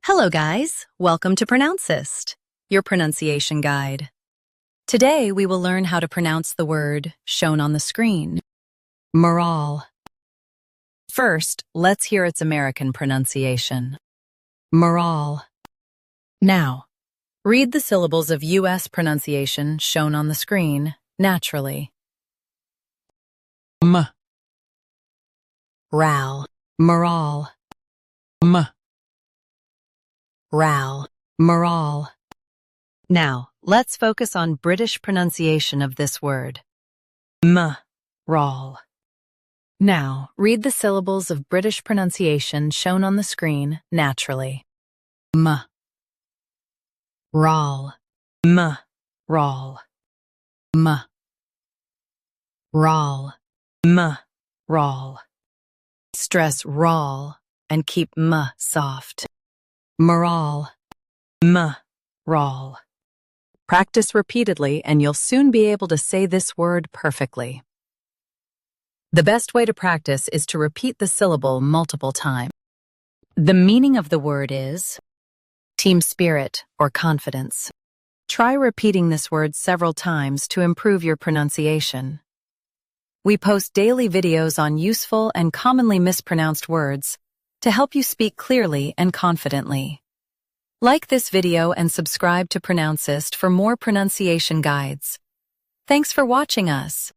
Hello guys, welcome to Pronouncist, your pronunciation guide. Today we will learn how to pronounce the word shown on the screen, morale. First, let's hear its American pronunciation, morale. Now, read the syllables of U.S. pronunciation shown on the screen naturally. Ral, morale. Ral, morale. Now, let's focus on British pronunciation of this word. Ral. Now, read the syllables of British pronunciation shown on the screen naturally. Ral. Ral. Ral. Ral. Stress ral and keep soft. Morale. Ral. Practice repeatedly and you'll soon be able to say this word perfectly. The best way to practice is to repeat the syllable multiple times. The meaning of the word is team spirit or confidence. Try repeating this word several times to improve your pronunciation. We post daily videos on useful and commonly mispronounced words to help you speak clearly and confidently. Like this video and subscribe to Pronouncist for more pronunciation guides. Thanks for watching us.